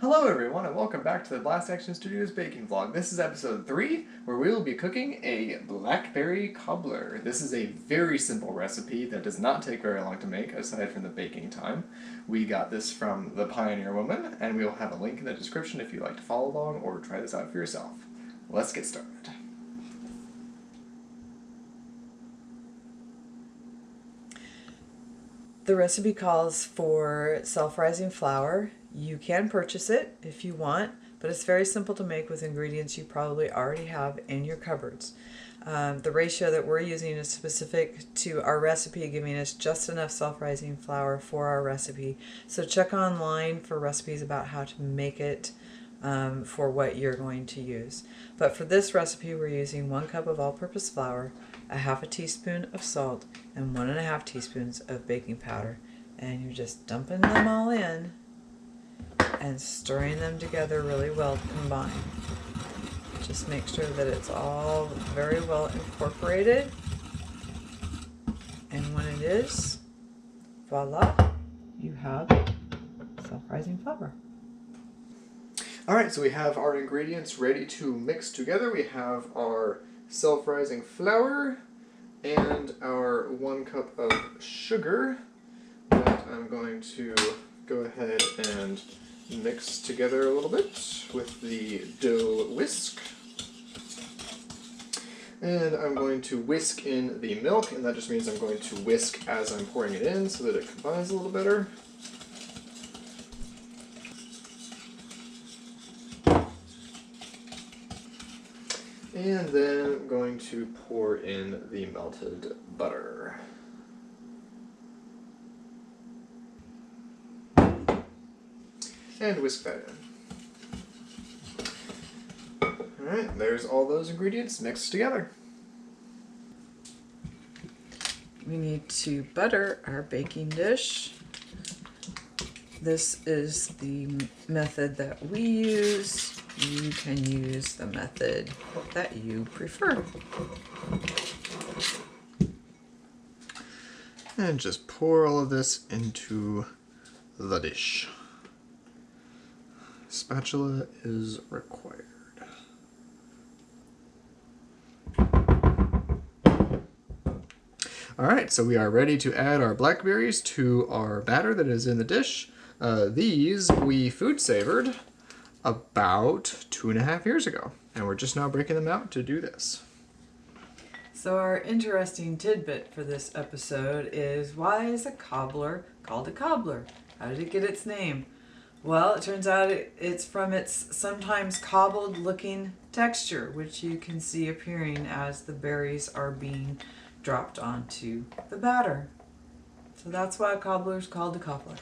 Hello everyone and welcome back to the Blast Action Studios baking vlog. This is episode 3 where we will be cooking a Blackberry Cobbler. This is a very simple recipe that does not take very long to make aside from the baking time. We got this from the Pioneer Woman and we will have a link in the description if you'd like to follow along or try this out for yourself. Let's get started. The recipe calls for self-rising flour. You can purchase it if you want, but it's very simple to make with ingredients you probably already have in your cupboards. The ratio that we're using is specific to our recipe, giving us just enough self-rising flour for our recipe. So check online for recipes about how to make it for what you're going to use. But for this recipe, we're using 1 cup of all-purpose flour, a half a teaspoon of salt, and 1.5 teaspoons of baking powder. And you're just dumping them all in and stirring them together really well to combine. Just make sure that it's all very well incorporated. And when it is, voila, you have self-rising flour. Alright, so we have our ingredients ready to mix together. We have our self-rising flour and our 1 cup of sugar that I'm going to go ahead and mix together a little bit with the dough whisk. And I'm going to whisk in the milk, and that just means I'm going to whisk as I'm pouring it in so that it combines a little better. And then I'm going to pour in the melted butter. And whisk that in. Alright, there's all those ingredients mixed together. We need to butter our baking dish. This is the method that we use. You can use the method that you prefer. And just pour all of this into the dish. Spatula is required. Alright, so we are ready to add our blackberries to our batter that is in the dish. These we food savored about 2.5 years ago, and we're just now breaking them out to do this. So our interesting tidbit for this episode is, why is a cobbler called a cobbler? How did it get its name? Well, it turns out it's from its sometimes cobbled looking texture, which you can see appearing as the berries are being dropped onto the batter. So that's why a cobbler is called a cobbler.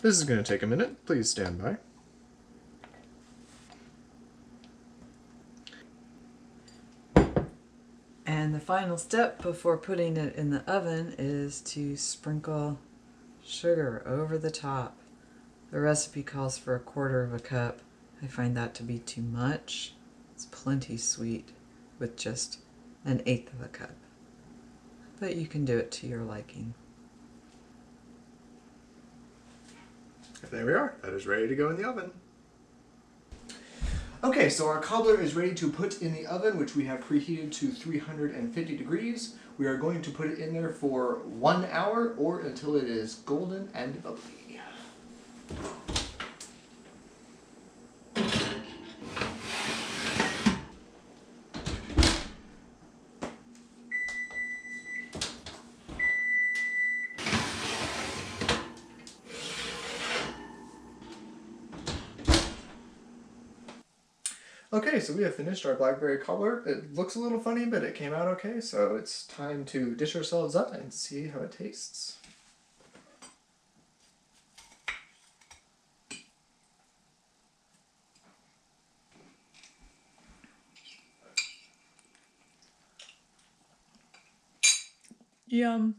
This is going to take a minute. Please stand by. And the final step before putting it in the oven is to sprinkle sugar over the top. The recipe calls for 1/4 cup. I find that to be too much. It's plenty sweet with just 1/8 cup. But you can do it to your liking. There we are. That is ready to go in the oven. Okay, so our cobbler is ready to put in the oven, which we have preheated to 350 degrees. We are going to put it in there for 1 hour or until it is golden and bubbly. Okay, so we have finished our Blackberry Cobbler. It looks a little funny, but it came out okay, so it's time to dish ourselves up and see how it tastes. Yum.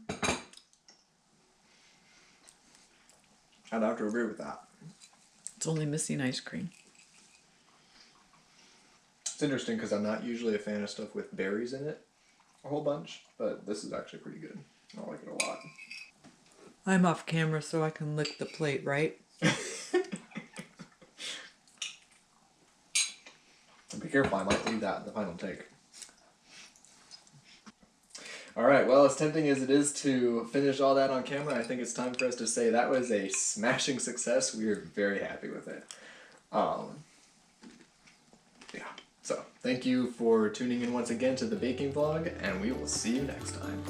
I'd have to agree with that. It's only missing ice cream. It's interesting because I'm not usually a fan of stuff with berries in it a whole bunch, but this is actually pretty good. I like it a lot. I'm off camera so I can lick the plate, right? Be careful, I might leave that in the final take. Alright, well, as tempting as it is to finish all that on camera, I think it's time for us to say that was a smashing success. We are very happy with it. Yeah, so thank you for tuning in once again to the baking vlog, and we will see you next time.